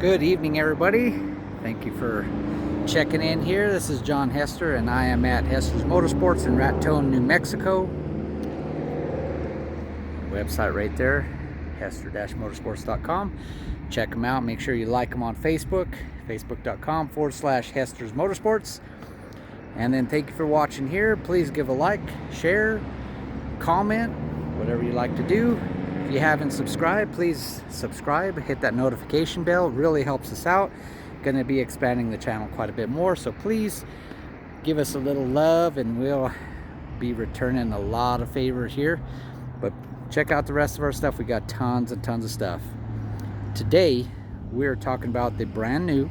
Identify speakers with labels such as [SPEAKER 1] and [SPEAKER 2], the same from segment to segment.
[SPEAKER 1] Good evening, everybody. Thank you for checking in here. This is John Hester, and I am at Hester's Motorsports in Raton, New Mexico. Website right there, hester-motorsports.com. Check them out. Make sure you like them on Facebook, facebook.com/Hester's Motorsports. And then thank you for watching here. Please give a like, share, comment, whatever you like to do. If you haven't subscribed, please subscribe, hit that notification bell. It really helps us out. Going to be expanding the channel quite a bit more, so please give us a little love and we'll be returning a lot of favors here. But check out the rest of our stuff. We got tons and tons of stuff. Today we're talking about the brand new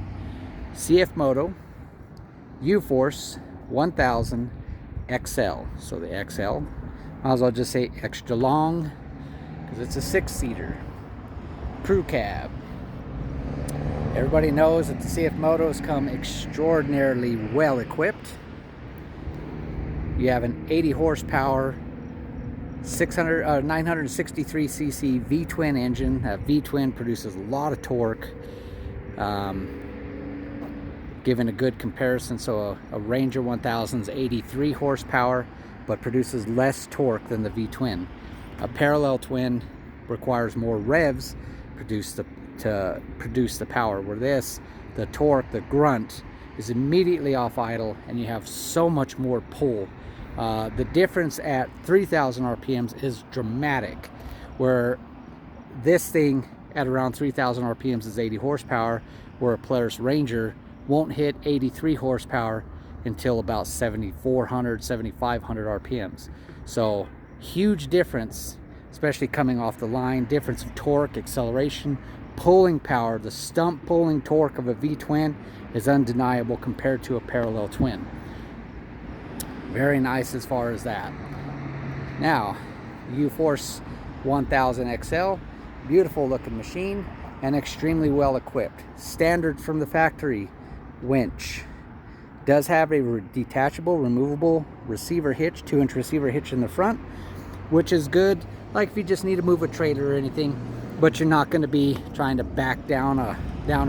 [SPEAKER 1] CFMoto U-Force 1000 XL. So the XL, might as well just say extra long, because it's a 6-seater crew cab. Everybody knows that the CFMotos come extraordinarily well equipped. You have an 80 horsepower 963cc V-twin engine. That V-twin produces a lot of torque. Given a good comparison, so a Ranger 1000 is 83 horsepower but produces less torque than the V-twin. A parallel twin requires more revs to produce the power, where the torque, the grunt, is immediately off idle and you have so much more pull. The difference at 3,000 RPMs is dramatic, where this thing at around 3,000 RPMs is 80 horsepower, where a Polaris Ranger won't hit 83 horsepower until about 7,400, 7,500 RPMs. So huge difference, especially coming off the line. Difference of torque, acceleration, pulling power. The stump pulling torque of a V-twin is undeniable compared to a parallel twin. Very nice as far as that. Now, U-Force 1000 XL, beautiful looking machine and extremely well equipped. Standard from the factory winch. Does have a detachable, removable receiver hitch, 2-inch receiver hitch in the front, which is good, like if you just need to move a trailer or anything, but you're not going to be trying to back down a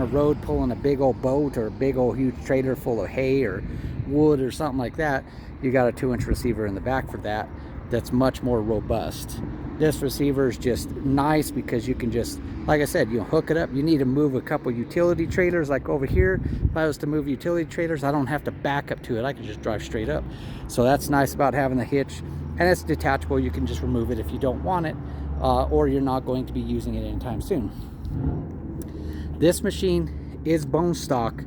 [SPEAKER 1] road pulling a big old boat or a big old huge trailer full of hay or wood or something like that. You got a 2-inch receiver in the back for that. That's much more robust. This receiver is just nice because you can just, like I said, you hook it up. You need to move a couple utility trailers, like over here. If I was to move utility trailers, I don't have to back up to it. I can just drive straight up. So that's nice about having the hitch. And it's detachable. You can just remove it if you don't want it, or you're not going to be using it anytime soon. This machine is bone stock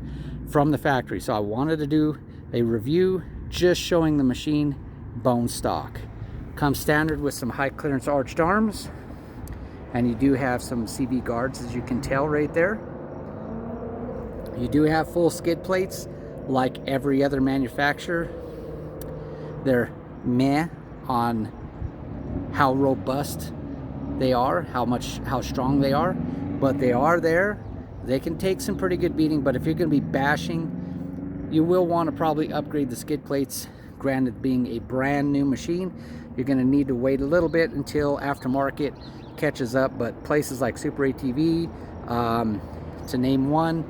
[SPEAKER 1] from the factory, so I wanted to do a review just showing the machine bone stock. Comes standard with some high clearance arched arms, and you do have some CV guards, as you can tell right there. You do have full skid plates like every other manufacturer. They're meh on how robust they are, how strong they are, but they are there. They can take some pretty good beating, but if you're going to be bashing, you will want to probably upgrade the skid plates. Granted, being a brand new machine, you're going to need to wait a little bit until aftermarket catches up, but places like Super ATV, to name one,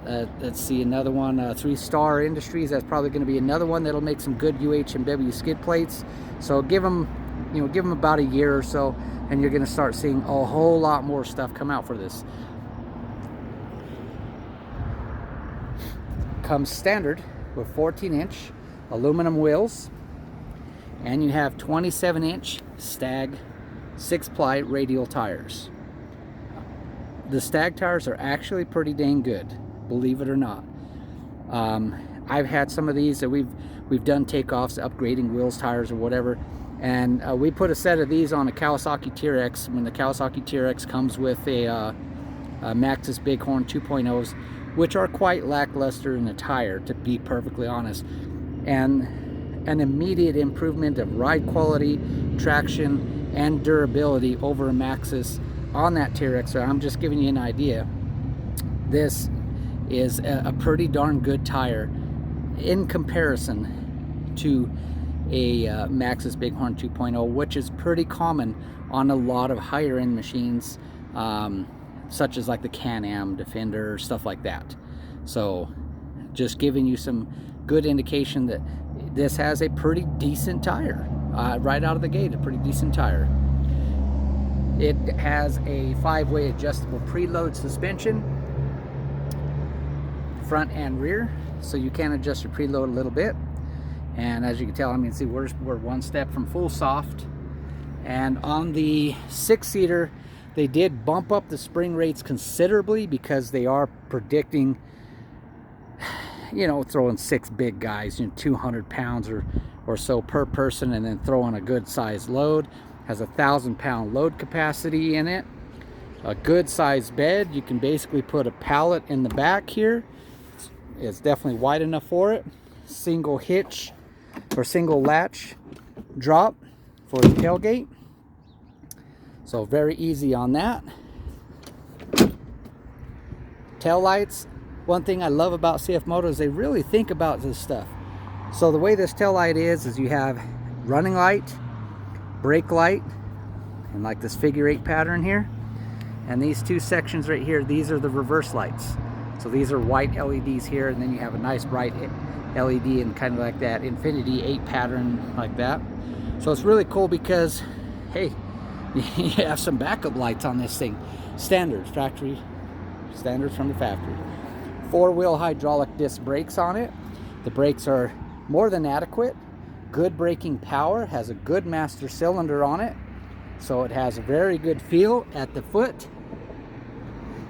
[SPEAKER 1] let's see, another one, 3 Star Industries, that's probably going to be another one that'll make some good UHMW skid plates. So give them about a year or so, and you're going to start seeing a whole lot more stuff come out for this. Comes standard with 14-inch aluminum wheels, and you have 27-inch Stag 6-ply radial tires. The Stag tires are actually pretty dang good, believe it or not. I've had some of these that we've done takeoffs, upgrading wheels, tires, or whatever, and we put a set of these on a Kawasaki TRX. When the Kawasaki TRX comes with a Maxxis Bighorn 2.0s, which are quite lackluster in the tire, to be perfectly honest, and an immediate improvement of ride quality, traction, and durability over a Maxxis on that TRX. So I'm just giving you an idea. This is a pretty darn good tire in comparison to a Maxxis Bighorn 2.0, which is pretty common on a lot of higher end machines. such as like the Can-Am, Defender, stuff like that. So just giving you some good indication that this has a pretty decent tire. Right out of the gate, a pretty decent tire. It has a 5-way adjustable preload suspension, front and rear, so you can adjust your preload a little bit. And as you can tell, I mean, see, we're one step from full soft. And on the 6-seater, they did bump up the spring rates considerably because they are predicting, you know, throwing 6 big guys, you know, 200 pounds or so per person, and then throwing a good sized load. Has a 1,000-pound load capacity in it. A good sized bed. You can basically put a pallet in the back here. It's definitely wide enough for it. Single hitch or single latch drop for the tailgate. So very easy on that. Tail lights. One thing I love about CFMoto is they really think about this stuff. So the way this tail light is you have running light, brake light, and like this figure 8 pattern here. And these 2 sections right here, these are the reverse lights. So these are white LEDs here, and then you have a nice bright LED and kind of like that infinity 8 pattern like that. So it's really cool because, hey, you have some backup lights on this thing. Standard from the factory. 4-wheel hydraulic disc brakes on it. The brakes are more than adequate. Good braking power, has a good master cylinder on it, so it has a very good feel at the foot.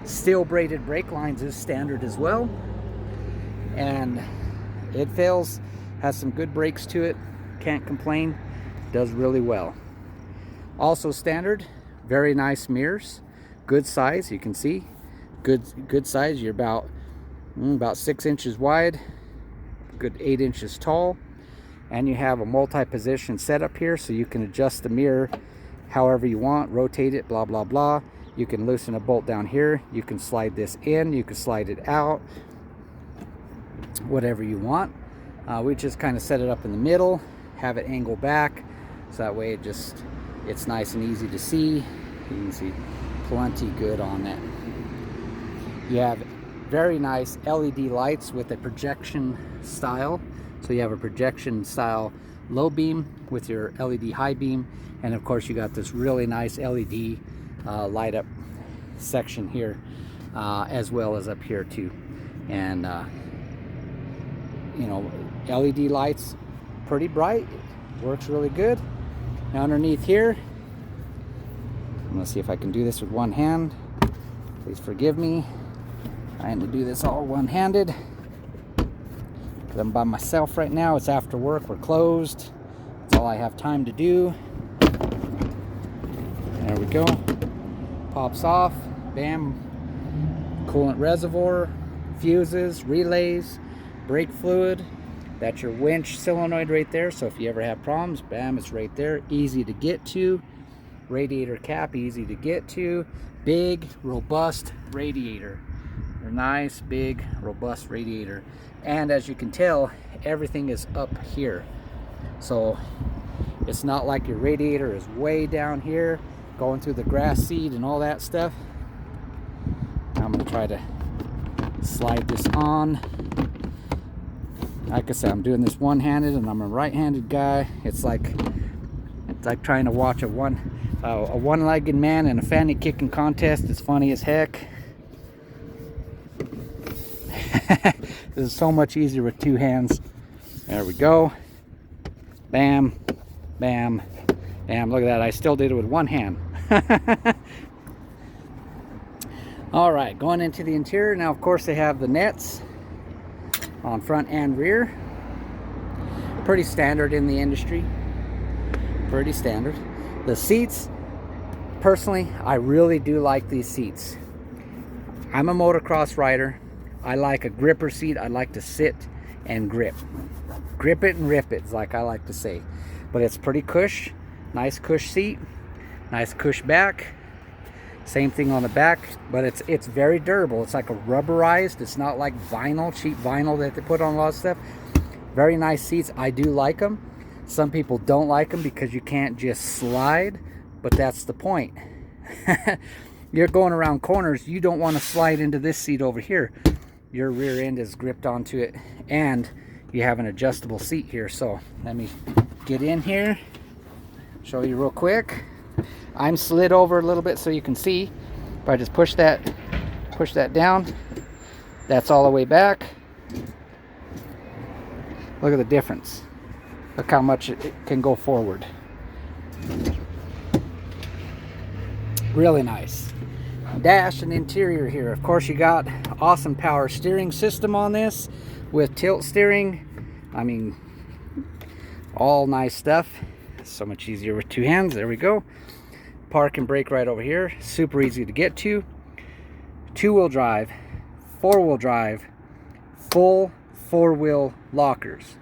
[SPEAKER 1] Steel braided brake lines is standard as well, and it has some good brakes to it. Can't complain, does really well. Also standard, very nice mirrors, good size. You can see good size. You're about 6 inches wide, good 8 inches tall. And you have a multi-position setup here, so you can adjust the mirror however you want, rotate it, blah blah blah. You can loosen a bolt down here, you can slide this in, you can slide it out, whatever you want. We just kind of set it up in the middle, have it angle back, so that way it's nice and easy to see. You can see plenty good on that. You have very nice LED lights with a projection style. So you have a projection style low beam with your LED high beam, and of course you got this really nice LED light up section here, as well as up here too. And you know, LED lights, pretty bright, works really good. Now underneath here, I'm gonna see if I can do this with one hand. Please forgive me, trying to do this all one-handed. I'm by myself right now. It's after work, we're closed. That's all I have time to do. There we go. Pops off, bam. Coolant reservoir, fuses, relays, brake fluid. That's your winch solenoid right there. So if you ever have problems, bam, it's right there. Easy to get to. Radiator cap, easy to get to. Big, robust radiator. A nice, big, robust radiator. And as you can tell, everything is up here. So it's not like your radiator is way down here going through the grass seed and all that stuff. I'm going to try to slide this on. Like I said, I'm doing this one-handed, and I'm a right-handed guy. It's like trying to watch a one-legged man in a fanny kicking contest. It's funny as heck. This is so much easier with 2 hands. There we go. Bam, bam, bam. Look at that. I still did it with 1 hand. All right, going into the interior. Now, of course, they have the nets on front and rear. Pretty standard in the industry. Pretty standard. The seats, personally, I really do like these seats. I'm a motocross rider. I like a gripper seat. I like to sit and grip. Grip it and rip it, like I like to say. But it's pretty cush. Nice cush seat. Nice cush back. Same thing on the back, but it's very durable. It's like a rubberized. It's not like vinyl, cheap vinyl that they put on a lot of stuff. Very nice seats. I do like them. Some people don't like them because you can't just slide, but that's the point. you're going around corners, you don't want to slide into this seat over here. Your rear end is gripped onto it, and you have an adjustable seat here. So let me get in here, show you real quick. I'm slid over a little bit so you can see. If I just push that down, that's all the way back. Look at the difference. Look how much it can go forward. Really nice. Dash and interior here. Of course, you got awesome power steering system on this with tilt steering. I mean, all nice stuff. So much easier with two hands. There we go. Park and brake right over here. Super easy to get to. Two-wheel drive, four-wheel drive, full four-wheel lockers.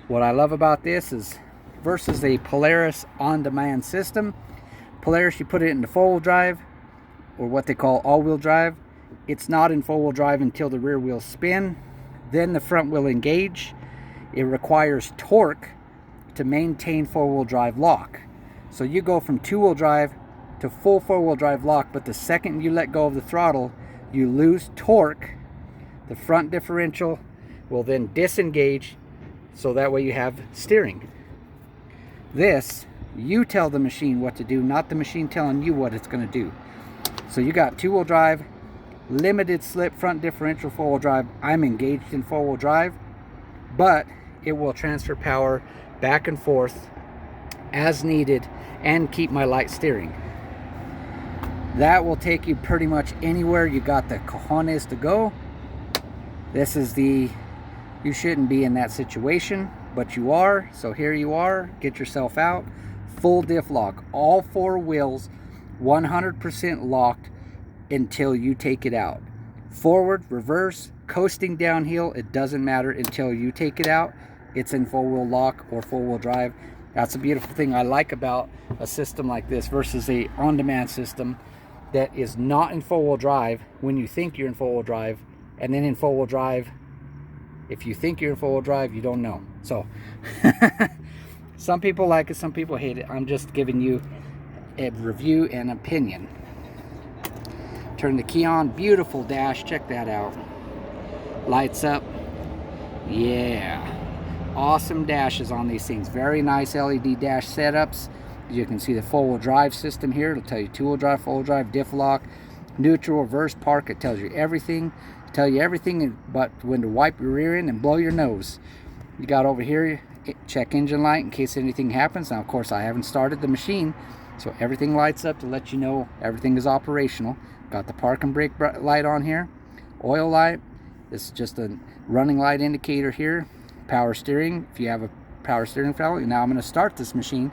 [SPEAKER 1] What I love about this is versus a Polaris on-demand system. Polaris, you put it into four-wheel drive, or what they call all-wheel drive. It's not in four-wheel drive until the rear wheels spin. Then the front will engage. It requires torque to maintain four-wheel drive lock. So you go from two-wheel drive to full four-wheel drive lock, but the second you let go of the throttle, you lose torque. The front differential will then disengage, so that way you have steering. This, you tell the machine what to do, not the machine telling you what it's going to do. So you got two-wheel drive, limited slip front differential four-wheel drive. I'm engaged in four-wheel drive, but it will transfer power back and forth as needed and keep my light steering. That will take you pretty much anywhere you got the cojones to go. This is the, you shouldn't be in that situation, but you are. So here you are, get yourself out. Full diff lock, all four wheels 100% locked until you take it out. Forward, reverse, coasting downhill, it doesn't matter until you take it out. It's in four-wheel lock or four-wheel drive. That's a beautiful thing I like about a system like this versus a on-demand system that is not in four-wheel drive when you think you're in four-wheel drive, and then in four-wheel drive, if you think you're in four-wheel drive, you don't know. So some people like it, some people hate it. I'm just giving you a review and opinion. Turn the key on. Beautiful dash. Check that out. Lights up. Yeah. Awesome dashes on these things. Very nice LED dash setups. You can see the four-wheel drive system here. It'll tell you two-wheel drive, four-wheel drive, diff lock, neutral, reverse, park. It tells you everything. It'll tell you everything but when to wipe your rear end and blow your nose. You got over here, check engine light in case anything happens. Now, of course, I haven't started the machine, so everything lights up to let you know everything is operational. Got the park and brake light on here. Oil light. This is just a running light indicator here. Power steering, if you have a power steering fellow. Now I'm going to start this machine,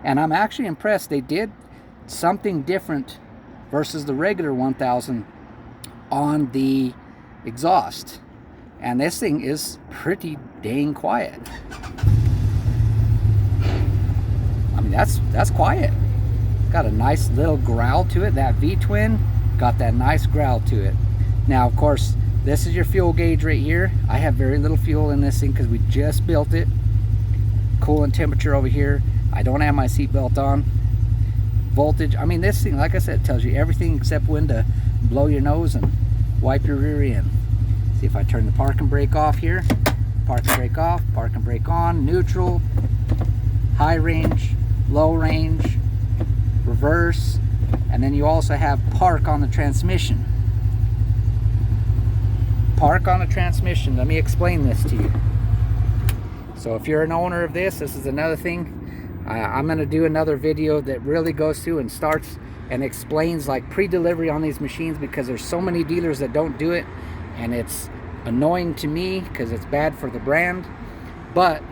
[SPEAKER 1] and I'm actually impressed. They did something different versus the regular 1000 on the exhaust, and this thing is pretty dang quiet. I mean, that's quiet. Got a nice little growl to it. That V-twin got that nice growl to it. Now, of course, this is your fuel gauge right here. I have very little fuel in this thing because we just built it. Coolant temperature over here. I don't have my seatbelt on. Voltage. I mean, this thing, like I said, tells you everything except when to blow your nose and wipe your rear end. See if I turn the park and brake off here. Park and brake off. Park and brake on. Neutral. High range. Low range. Reverse. And then you also have park on the transmission. Park on the transmission. Let me explain this to you. So if you're an owner of this is another thing. I'm going to do another video that really goes through and starts and explains like pre-delivery on these machines, because there's so many dealers that don't do it, and it's annoying to me because it's bad for the brand. But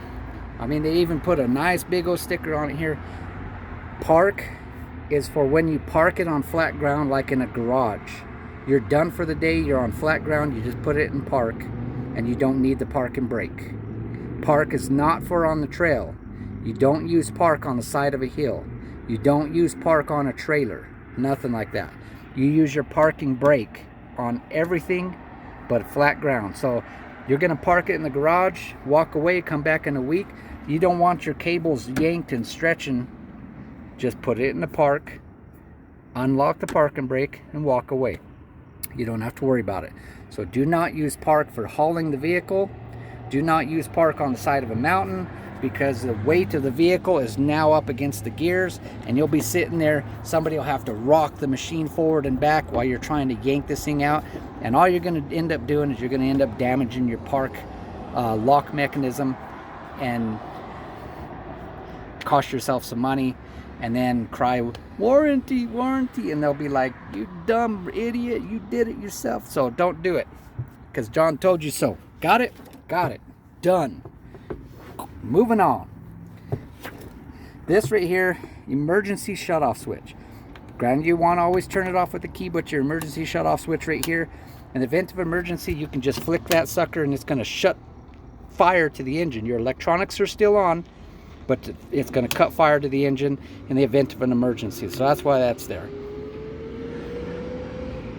[SPEAKER 1] I mean, they even put a nice big old sticker on it here. Park is for when you park it on flat ground, like in a garage. You're done for the day, you're on flat ground, you just put it in park, and you don't need the park and brake. Park is not for on the trail. You don't use park on the side of a hill. You don't use park on a trailer. Nothing like that. You use your parking brake on everything but flat ground. So you're going to park it in the garage, walk away, come back in a week. You don't want your cables yanked and stretching. Just put it in the park, unlock the parking brake, and walk away. You don't have to worry about it. So do not use park for hauling the vehicle. Do not use park on the side of a mountain, because the weight of the vehicle is now up against the gears, and you'll be sitting there. Somebody will have to rock the machine forward and back while you're trying to yank this thing out, and all you're going to end up doing is you're going to end up damaging your park lock mechanism and cost yourself some money, and then cry warranty, warranty, and they'll be like, you dumb idiot, you did it yourself. So don't do it, because John told you so. Got it? Got it. Done. Moving on. This right here, emergency shutoff switch. Granted, you want to always turn it off with the key, but your emergency shutoff switch right here, in the event of emergency, you can just flick that sucker and it's going to shut fire to the engine. Your electronics are still on, but it's going to cut fire to the engine in the event of an emergency. So that's why that's there.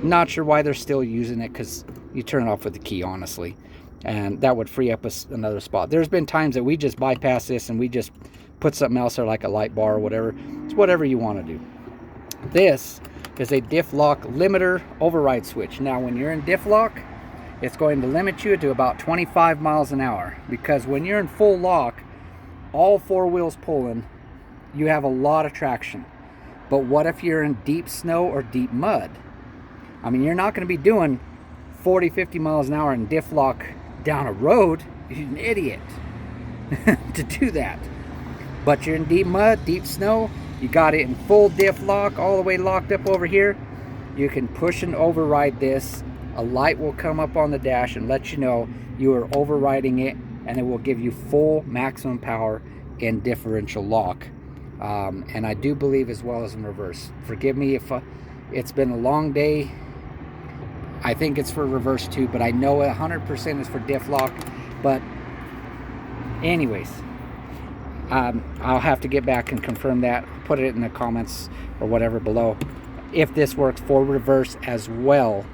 [SPEAKER 1] Not sure why they're still using it, because you turn it off with the key, honestly. And that would free up another spot. There's been times that we just bypass this and we just put something else there, like a light bar or whatever. It's whatever you want to do. This is a diff lock limiter override switch. Now when you're in diff lock, it's going to limit you to about 25 miles an hour, because when you're in full lock, all four wheels pulling, you have a lot of traction. But what if you're in deep snow or deep mud? I mean, you're not going to be doing 40, 50 miles an hour in diff lock down a road. You're an idiot to do that. But you're in deep mud, deep snow, you got it in full diff lock, all the way locked up over here. You can push and override this. A light will come up on the dash and let you know you are overriding it, and it will give you full maximum power in differential lock. And I do believe as well as in reverse. Forgive me if it's been a long day. I think it's for reverse too, but I know 100% is for diff lock. But anyways, I'll have to get back and confirm that. Put it in the comments or whatever below if this works for reverse as well,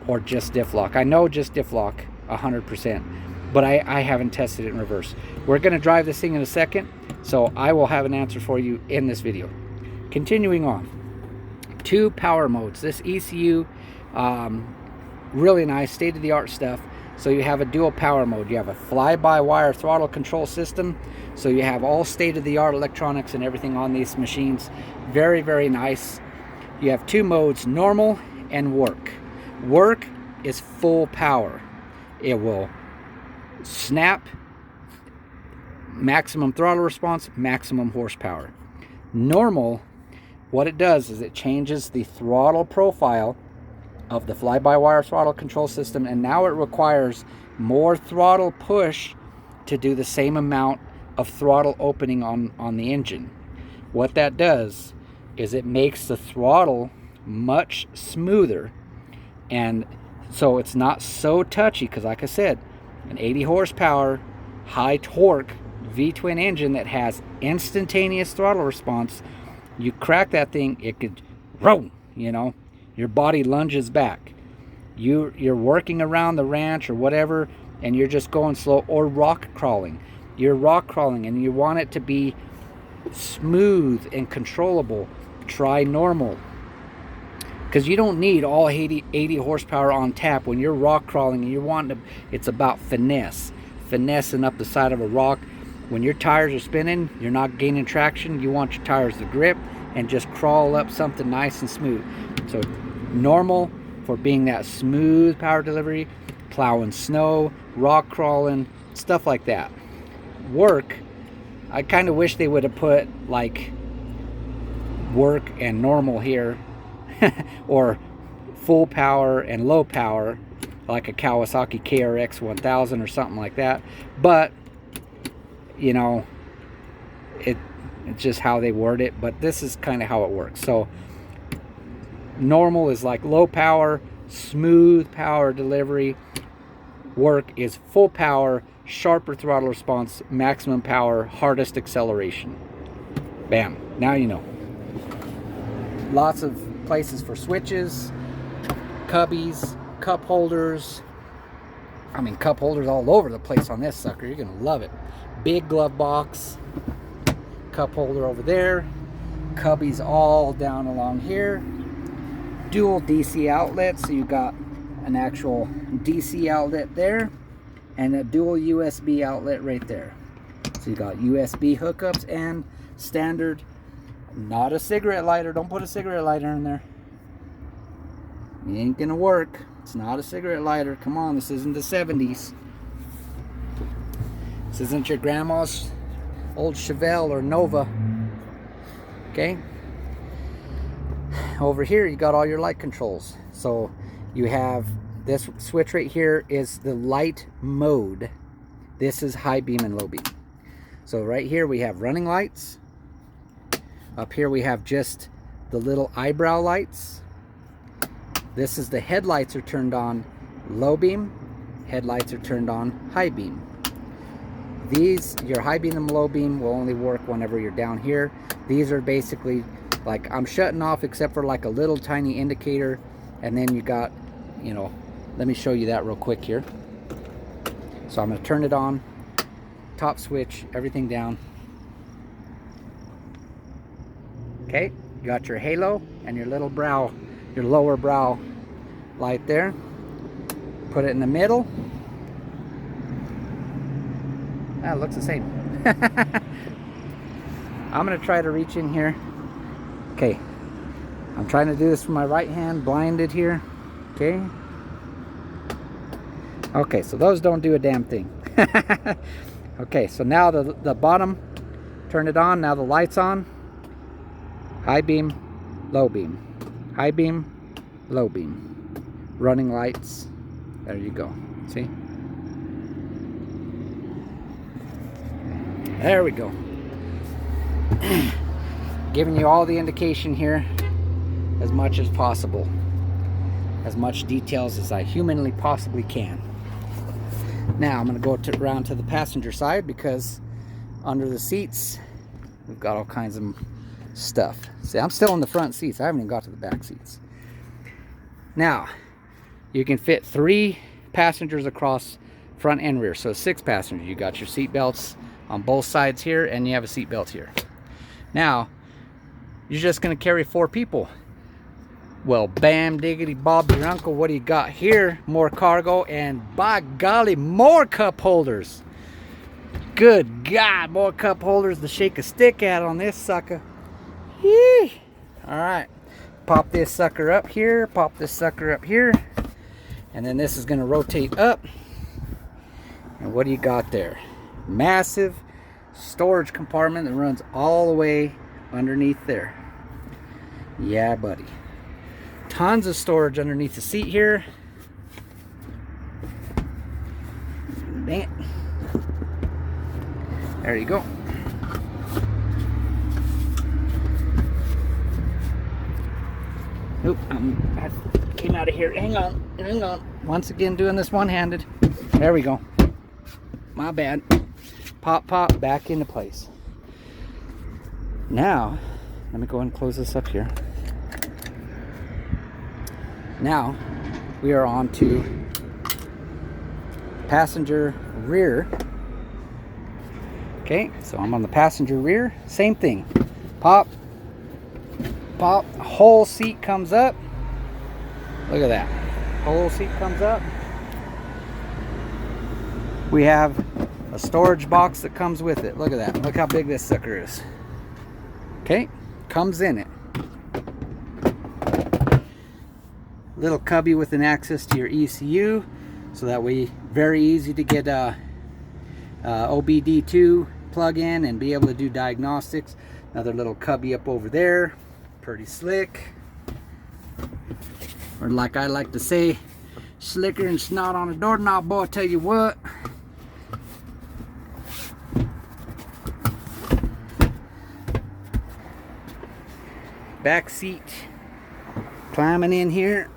[SPEAKER 1] or just diff lock. I know just diff lock 100%, but I haven't tested it in reverse. We're going to drive this thing in a second, so I will have an answer for you in this video. Continuing on, 2 power modes. This ECU, really nice, state-of-the-art stuff. So you have a dual power mode. You have a fly-by-wire throttle control system, so you have all state-of-the-art electronics and everything on these machines. Very, very nice. You have 2 modes, normal and work. Work is full power. It will snap, maximum throttle response, maximum horsepower. Normal, what it does is it changes the throttle profile of the fly-by-wire throttle control system, and now it requires more throttle push to do the same amount of throttle opening on the engine. What that does is it makes the throttle much smoother, and so it's not so touchy, because like I said, an 80 horsepower high torque V-twin engine that has instantaneous throttle response, you crack that thing, it could roll, you know, your body lunges back. You're working around the ranch or whatever, and you're just going slow, or rock crawling. You're rock crawling and you want it to be smooth and controllable. Try normal, because you don't need all 80 horsepower on tap when you're rock crawling and you're wanting to. It's about finessing up the side of a rock. When your tires are spinning, you're not gaining traction. You want your tires to grip and just crawl up something nice and smooth. So normal for being that smooth power delivery, plowing snow, rock crawling, stuff like that. Work, I kind of wish they would have put like work and normal here, or full power and low power, like a Kawasaki KRX 1000 or something like that. But you know, it's just how they word it, but this is kind of how it works. So normal is like low power, smooth power delivery. Work is full power, sharper throttle response, maximum power, hardest acceleration. Bam, now you know. Lots of places for switches, cubbies, cup holders. I mean, cup holders all over the place on this sucker. You're gonna love it. Big glove box, cup holder over there, cubbies all down along here. Dual DC outlets, so you got an actual DC outlet there and a dual USB outlet right there. So you got USB hookups and standard, not a cigarette lighter. Don't put a cigarette lighter in there. It ain't gonna work. It's not a cigarette lighter. Come on, this isn't the 70s. This isn't your grandma's old Chevelle or Nova. Okay? Over here you got all your light controls. So you have this switch right here is the light mode. This is high beam and low beam. So right here we have running lights. Up here we have just the little eyebrow lights. This is the headlights are turned on low beam. Headlights are turned on high beam. These, your high beam and low beam, will only work whenever you're down here. These are basically like I'm shutting off except for like a little tiny indicator, and then you got, you know, let me show you that real quick here. So I'm going to turn it on, top switch, everything down. Okay, you got your halo and your little brow, your lower brow light there. Put it in the middle. Ah, it looks the same. I'm going to try to reach in here. Okay, I'm trying to do this with my right hand, blinded here. Okay. Okay, so those don't do a damn thing. Okay, so now the bottom, turn it on. Now the light's on. High beam, low beam. High beam, low beam. Running lights. There you go. See? There we go. Giving you all the indication here as much as possible. As much details as I humanly possibly can. Now I'm going to go around to the passenger side, because under the seats we've got all kinds of stuff. See, I'm still in the front seats. I haven't even got to the back seats. Now, you can fit 3 passengers across front and rear. So 6 passengers. You got your seat belts on both sides here, and you have a seat belt here. Now, you're just going to carry 4 people. Well, bam diggity bob your uncle, what do you got here? More cargo, and by golly, more cup holders. Good God, more cup holders to shake a stick at on this sucker. Yee. All right, pop this sucker up here, pop this sucker up here, and then this is going to rotate up. And what do you got there? Massive storage compartment that runs all the way underneath there. Yeah, buddy. Tons of storage underneath the seat here. Dang it. There you go. Oop, I came out of here. Hang on, hang on. Once again, doing this one-handed. There we go. My bad. Pop, pop, back into place. Now, let me go ahead and close this up here. Now, we are on to passenger rear. Okay, so I'm on the passenger rear. Same thing. Pop, pop, whole seat comes up. Look at that. Whole seat comes up. We have a storage box that comes with it. Look at that. Look how big this sucker is. Okay, comes in it. Little cubby with an access to your ECU, so that way very easy to get a OBD2 plug in and be able to do diagnostics. Another little cubby up over there, pretty slick, or like I like to say, slicker than snot on a doorknob, boy. I tell you what. Back seat, climbing in here.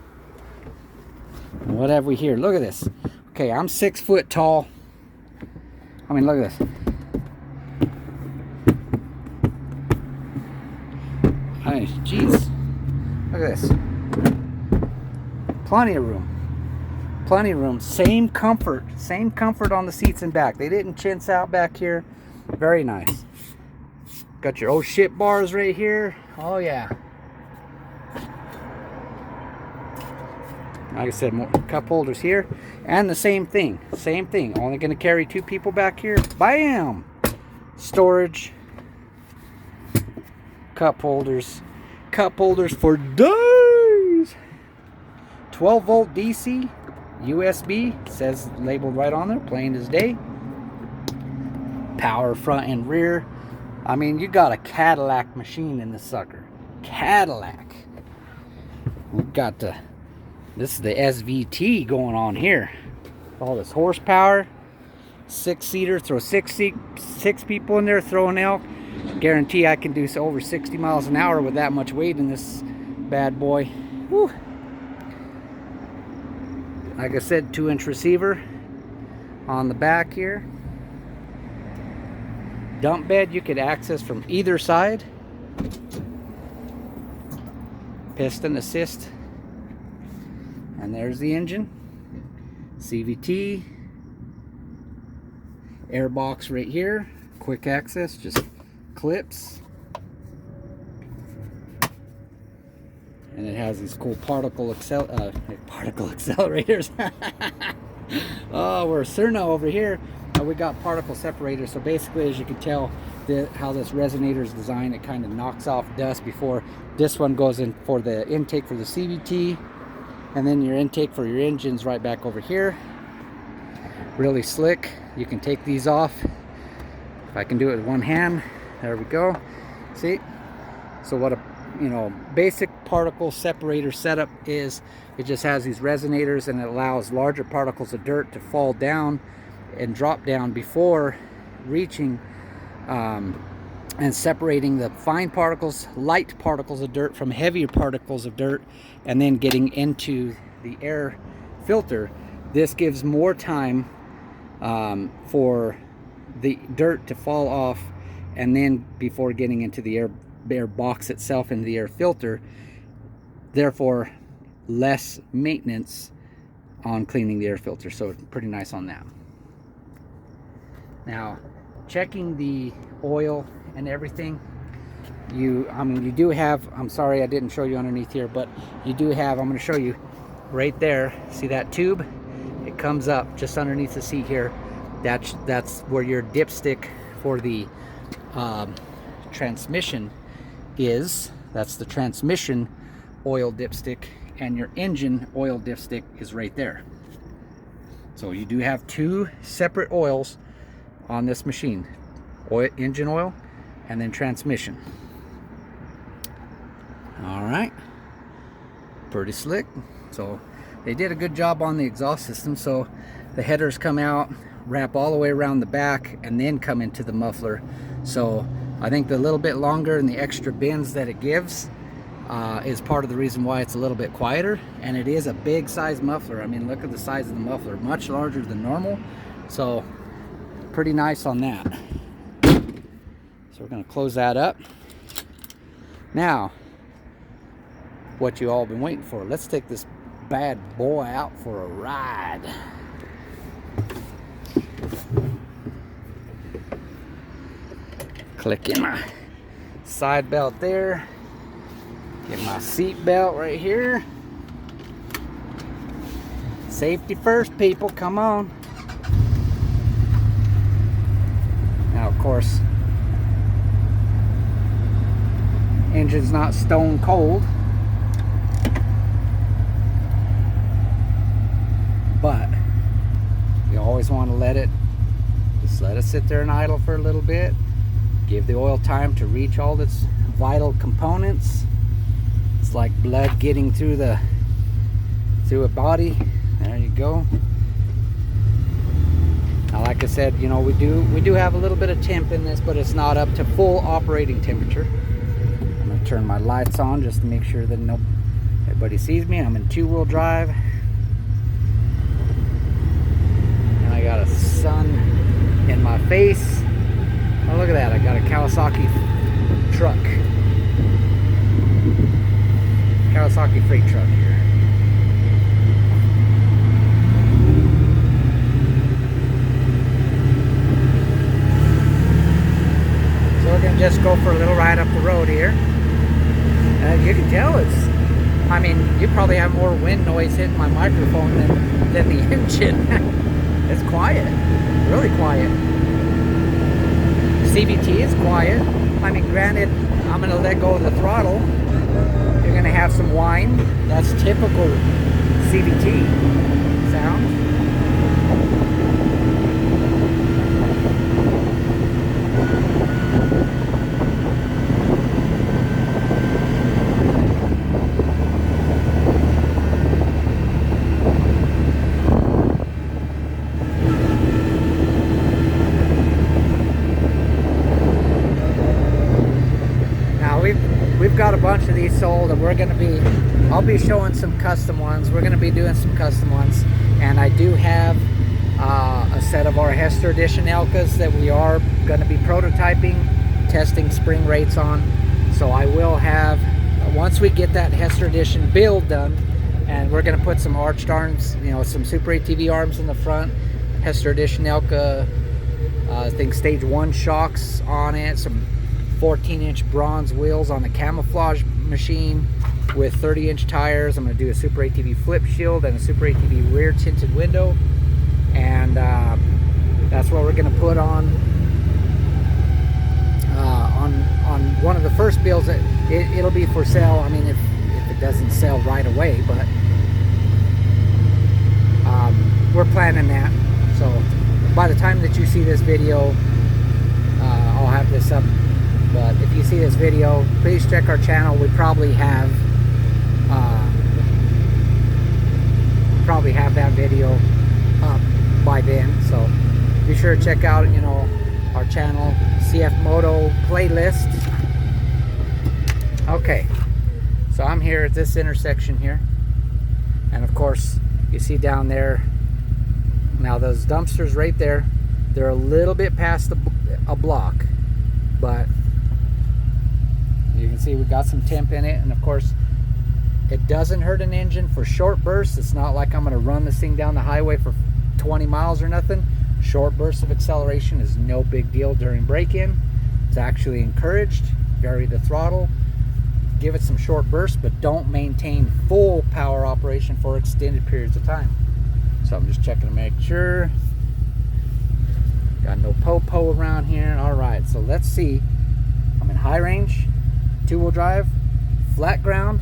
[SPEAKER 1] What have we here? Look at this. Okay, I'm 6 foot tall. I mean, look at this. Hey, jeez. Look at this. Plenty of room. Plenty of room. Same comfort. Same comfort on the seats and back. They didn't chintz out back here. Very nice. Got your oh shit bars right here Oh yeah. Like I said, more cup holders here, and the same thing. Only going to carry 2 people back here. Bam! Storage. Cup holders. Cup holders for days. 12 volt DC. USB. Says labeled right on there. Plain as day. Power front and rear. I mean, you got a Cadillac machine in this sucker. Cadillac. We've got the... This is the SVT going on here. All this horsepower. 6-seater. Throw six people in there. Throw an Elk. Guarantee I can do over 60 miles an hour with that much weight in this bad boy. Whew. Like I said, 2-inch receiver on the back here. Dump bed you could access from either side. Piston assist. And there's the engine. CVT. Air box right here. Quick access, just clips. And it has these cool particle accelerators. Oh, we're Cerno over here. We got particle separators. So basically, as you can tell, how this resonator is designed, it kind of knocks off dust before this one goes in for the intake for the CVT. And then your intake for your engine's right back over here. Really slick. You can take these off. If I can do it with one hand, there we go. See? So what a basic particle separator setup is, it just has these resonators and it allows larger particles of dirt to fall down and drop down before reaching and separating the fine particles, light particles of dirt from heavier particles of dirt, and then getting into the air filter. This gives more time for the dirt to fall off, and then before getting into the air box itself, into the air filter. Therefore, less maintenance on cleaning the air filter. So it's pretty nice on that. Now, checking the oil and everything, you do have, I'm sorry I didn't show you underneath here, but you do have, I'm going to show you right there. See that tube? It comes up just underneath the seat here. That's where your dipstick for the transmission is. That's the transmission oil dipstick, and your engine oil dipstick is right there. So you do have 2 separate oils on this machine. Engine oil and then transmission. All right, pretty slick. So they did a good job on the exhaust system. So the headers come out, wrap all the way around the back, and then come into the muffler. So I think the little bit longer and the extra bends that it gives is part of the reason why it's a little bit quieter. And it is a big size muffler. I mean, look at the size of the muffler, much larger than normal. So pretty nice on that. So we're going to close that up. Now, what you all been waiting for, let's take this bad boy out for a ride. Click in my side belt there. Get my seat belt right here. Safety first, people, come on. Now, of course, engine's not stone cold, but you always want to let it sit there and idle for a little bit. Give the oil time to reach all its vital components. It's like blood getting through a body. There you go. Now, like I said, we do have a little bit of temp in this, but it's not up to full operating temperature. I'm gonna turn my lights on just to make sure that everybody sees me. I'm in 2-wheel drive, and I got a sun in my face. Oh, look at that. I got a Kawasaki truck. Kawasaki freight truck here. So we're going to just go for a little ride up the road here. you can tell it's, I mean, you probably have more wind noise hitting my microphone than the engine. It's quiet, really quiet. CVT is quiet. I mean, granted, I'm gonna let go of the throttle. You're gonna have some whine. That's typical CVT sound. We've got a bunch of these sold, and I'll be showing some custom ones. We're going to be doing some custom ones, and I do have a set of our Hester edition Elkas that we are going to be prototyping, testing spring rates on. So I will have, once we get that Hester edition build done, and we're going to put some arched arms, you know, some Super ATV arms in the front, Hester edition Elka, I think stage 1 shocks on it, some 14-inch bronze wheels on the camouflage machine with 30-inch tires. I'm going to do a Super ATV flip shield and a Super ATV rear tinted window, and that's what we're going to put on one of the first builds. It'll be for sale. I mean, if it doesn't sell right away, but we're planning that. So by the time that you see this video, I'll have this up. But if you see this video, please check our channel. We probably have that video up by then. So be sure to check out, you know, our channel, CFMoto playlist. Okay, so I'm here at this intersection here, and of course you see down there. Now those dumpsters right there, they're a little bit past a block, but you can see we got some temp in it, and of course it doesn't hurt an engine for short bursts. It's not like I'm going to run this thing down the highway for 20 miles or nothing. Short bursts of acceleration is no big deal during break-in. It's actually encouraged. Vary the throttle, give it some short bursts, but don't maintain full power operation for extended periods of time. So I'm just checking to make sure. Got no po-po around here. All right, so let's see. I'm in high range, 2-wheel drive, flat ground,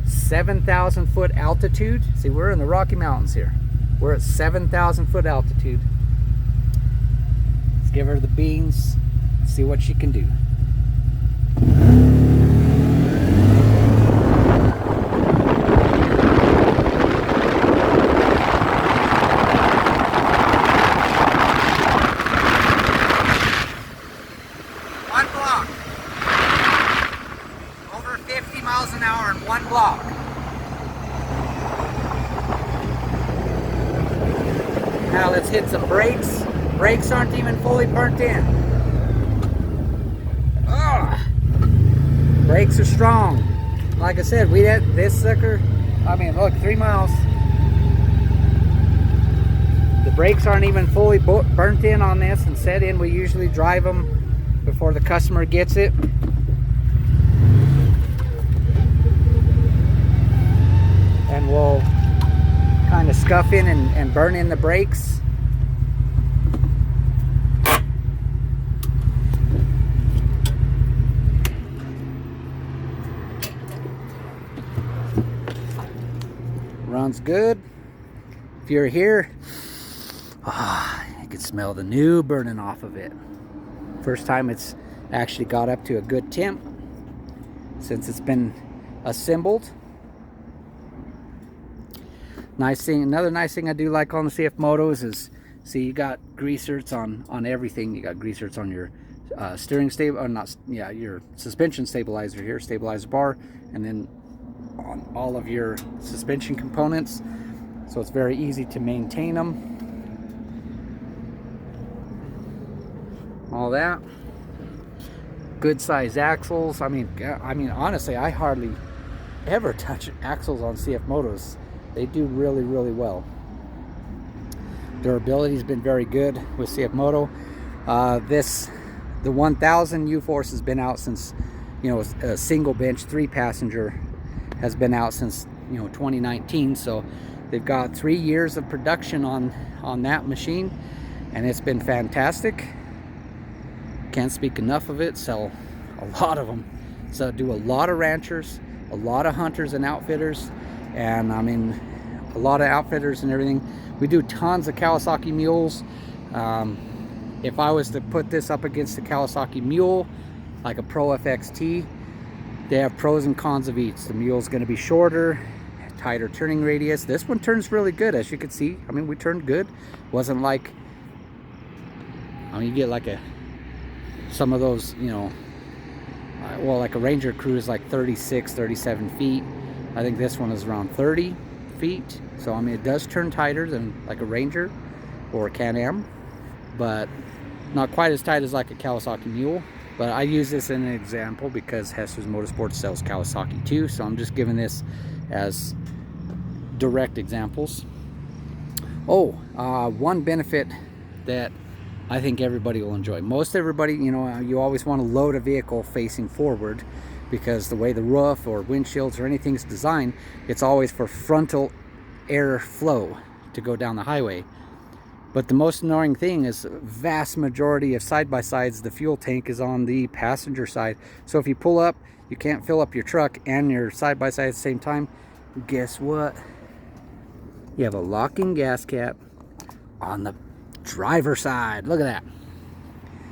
[SPEAKER 1] 7,000 foot altitude. See, we're in the Rocky Mountains here. We're at 7,000 foot altitude. Let's give her the beans, see what she can do. One block. Over 50 miles an hour in one block. Now let's hit some brakes. Brakes aren't even fully burnt in. Ugh. Brakes are strong. Like I said, we had this sucker. I mean, look, 3 miles. The brakes aren't even fully burnt in on this and set in. We usually drive them before the customer gets it. And we'll kind of scuff in and burn in the brakes. Runs good. If you're here, you can smell the new burning off of it. First time it's actually got up to a good temp since it's been assembled. Nice thing, another nice thing I do like on the CFMotos is, see, you got greasers on everything. You got greasers on your steering stable, or not, yeah, your suspension stabilizer here, stabilizer bar, and then on all of your suspension components. So it's very easy to maintain them. All that. Good size axles. I mean, honestly, I hardly ever touch axles on CFMotos. They do really, really well. Durability has been very good with CFMoto. The 1000 U-Force has been out since, you know, a single bench 3-passenger has been out since 2019, so they've got 3 years of production on that machine, and it's been fantastic. Can't speak enough of it. Sell a lot of them. So do a lot of ranchers, a lot of hunters and outfitters, and I mean a lot of outfitters and everything. We do tons of Kawasaki mules. If I was to put this up against the Kawasaki mule, like a Pro FXT, they have pros and cons of each. The mule's going to be shorter, tighter turning radius. This one turns really good, as you can see. I mean, we turned good. Wasn't like, I mean, you get like some of those, well, like a Ranger Cruise, like 36, 37 feet. I think this one is around 30 feet. So, I mean, it does turn tighter than like a Ranger or a Can-Am, but not quite as tight as like a Kawasaki mule. But I use this in an example because Hester's Motorsports sells Kawasaki too. So I'm just giving this as direct examples. One benefit that I think everybody will enjoy. Most everybody, you always want to load a vehicle facing forward, because the way the roof or windshields or anything's designed, it's always for frontal air flow to go down the highway. But the most annoying thing is, vast majority of side-by-sides, the fuel tank is on the passenger side. So if you pull up, you can't fill up your truck and your side-by-side at the same time. Guess what? You have a locking gas cap on the driver's side. Look at that.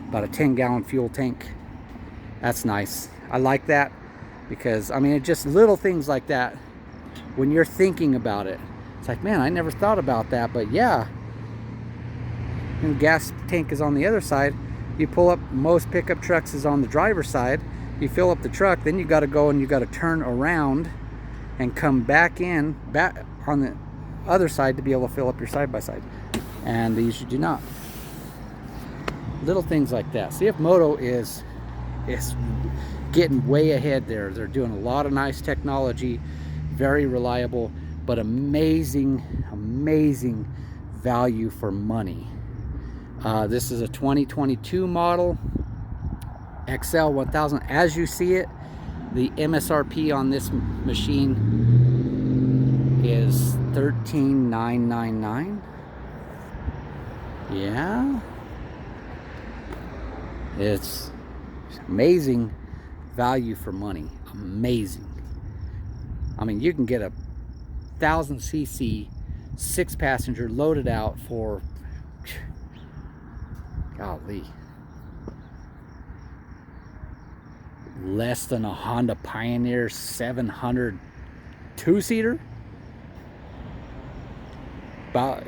[SPEAKER 1] About a 10-gallon fuel tank. That's nice. I like that because, I mean, it's just little things like that. When you're thinking about it, it's like, man, I never thought about that. But yeah, and the gas tank is on the other side. You pull up, most pickup trucks is on the driver's side. You fill up the truck, then you got to go and you got to turn around and come back on the other side to be able to fill up your side-by-side. And these you do not. Little things like that. CFMoto is getting way ahead there. They're doing a lot of nice technology, very reliable, but amazing value for money. This is a 2022 model XL 1000. As you see it, the MSRP on this machine is $13,999. Yeah, it's amazing value for money. Amazing. I mean, you can get a 1000cc 6-passenger loaded out for, golly, less than a Honda Pioneer 700 2-seater. About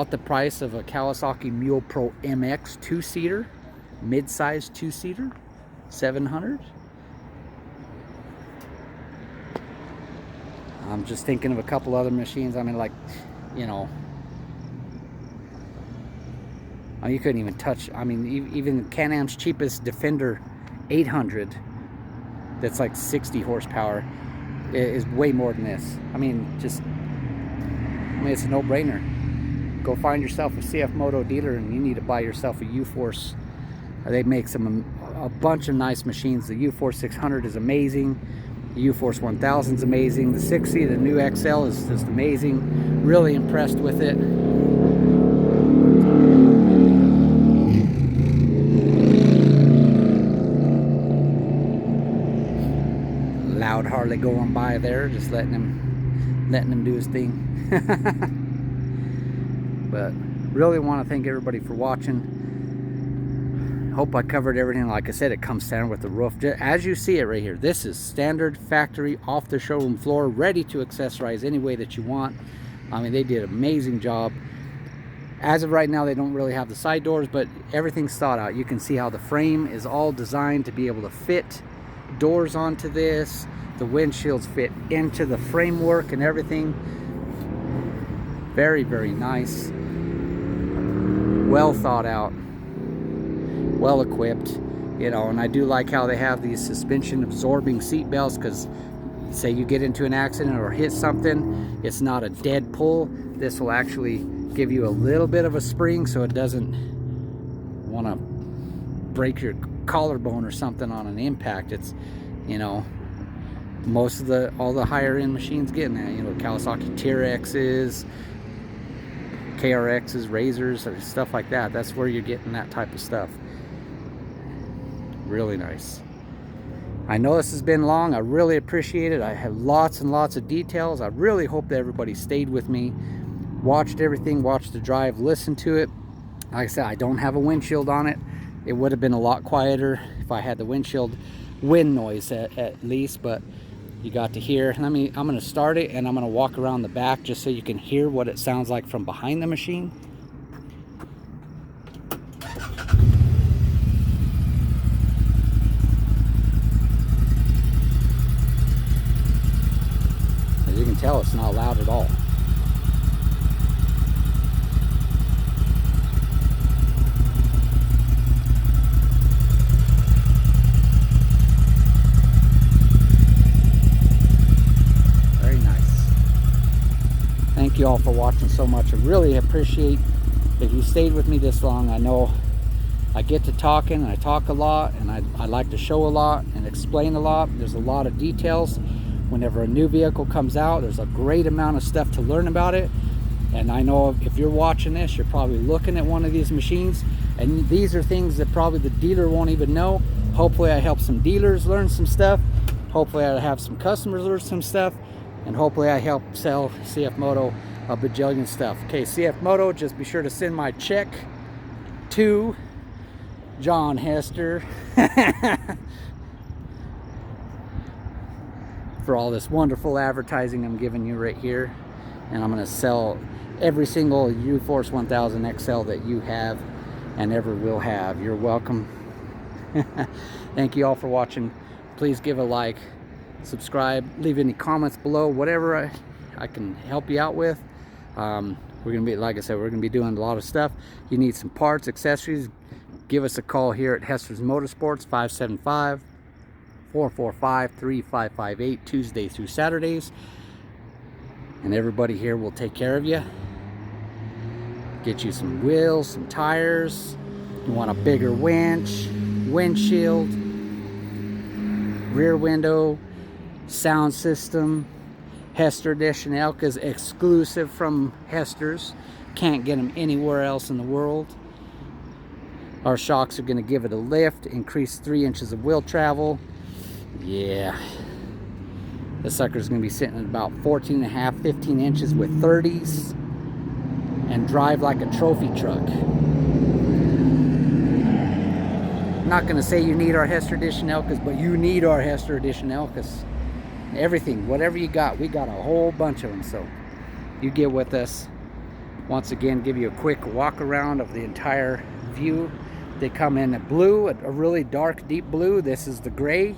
[SPEAKER 1] the price of a Kawasaki Mule Pro MX 2-seater, mid-size 2-seater, 700. I'm just thinking of a couple other machines. I mean, like, you couldn't even touch. I mean, even Can-Am's cheapest Defender 800, that's like 60 horsepower, is way more than this. I mean, it's a no-brainer. Go find yourself a CFMoto dealer, and you need to buy yourself a Uforce. They make a bunch of nice machines. The Uforce 600 is amazing. The Uforce 1000 is amazing. The 60, the new XL, is just amazing. Really impressed with it. Loud Harley going by there, just letting him do his thing. But really want to thank everybody for watching. Hope I covered everything. Like I said, it comes standard with the roof. As you see it right here, this is standard factory off the showroom floor, ready to accessorize any way that you want. I mean, they did an amazing job. As of right now, they don't really have the side doors, but everything's thought out. You can see how the frame is all designed to be able to fit doors onto this. The windshields fit into the framework and everything. Very, very nice. Well thought out. Well equipped. And I do like how they have these suspension absorbing seat belts, because say you get into an accident or hit something, it's not a dead pull. This will actually give you a little bit of a spring, so it doesn't want to break your collarbone or something on an impact. It's, most of all the higher end machines getting that. You know, Kawasaki TRXs, KRXs, Razors, or stuff like that. That's where you're getting that type of stuff. Really nice. I know this has been long. I really appreciate it. I have lots and lots of details. I really hope that everybody stayed with me, watched everything, watched the drive, listened to it. Like I said, I don't have a windshield on it. It would have been a lot quieter if I had the windshield wind noise at least, but you got to hear. I'm going to start it and I'm going to walk around the back just so you can hear what it sounds like from behind the machine. As you can tell, it's not loud at all. Thank you all for watching so much. I really appreciate that you stayed with me this long. I know I get to talking and I talk a lot, and I like to show a lot and explain a lot. There's a lot of details. Whenever a new vehicle comes out, there's a great amount of stuff to learn about it. And I know if you're watching this, you're probably looking at one of these machines, and these are things that probably the dealer won't even know. Hopefully I help some dealers learn some stuff. Hopefully I have some customers learn some stuff. And hopefully I help sell CFMoto a bajillion stuff. Okay, CFMoto, just be sure to send my check to John Hester for all this wonderful advertising I'm giving you right here. And I'm going to sell every single Uforce 1000 XL that you have and ever will have. You're welcome. Thank you all for watching. Please give a like, subscribe, leave any comments below, whatever I can help you out with. We're gonna be, like I said, we're gonna be doing a lot of stuff. You need some parts, accessories, give us a call here at Hester's Motorsports, 575-445-3558, Tuesday through Saturdays, and everybody here will take care of you. Get you some wheels, some tires. You want a bigger winch, windshield, rear window, sound system. Hester edition Elka's exclusive from Hester's. Can't get them anywhere else in the world. Our shocks are going to give it a lift, increase 3 inches of wheel travel. Yeah, this sucker's going to be sitting at about 14.5, 15 inches with 30s and drive like a trophy truck. I'm not going to say you need our Hester edition Elkas, but you need our Hester edition Elkas. Everything, whatever you got, we got a whole bunch of them. So you get with us. Once again, give you a quick walk around of the entire view. They come in a blue, a really dark deep blue. This is the gray,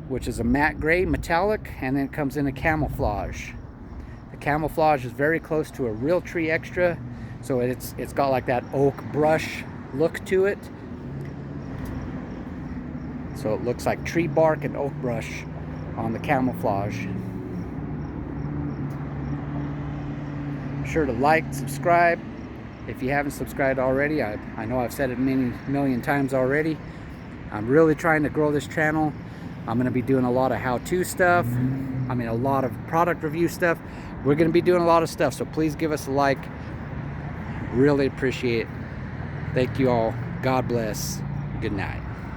[SPEAKER 1] which is a matte gray metallic, and then it comes in a camouflage. The camouflage is very close to a Realtree Extra, so it's got like that oak brush look to it. So it looks like tree bark and oak brush on the camouflage. Sure to like, subscribe if you haven't subscribed already. I know I've said it many million times already. I'm really trying to grow this channel. I'm going to be doing a lot of how-to stuff. I mean, a lot of product review stuff. We're going to be doing a lot of stuff, so please give us a like. Really appreciate it. Thank you all. God bless. Good night.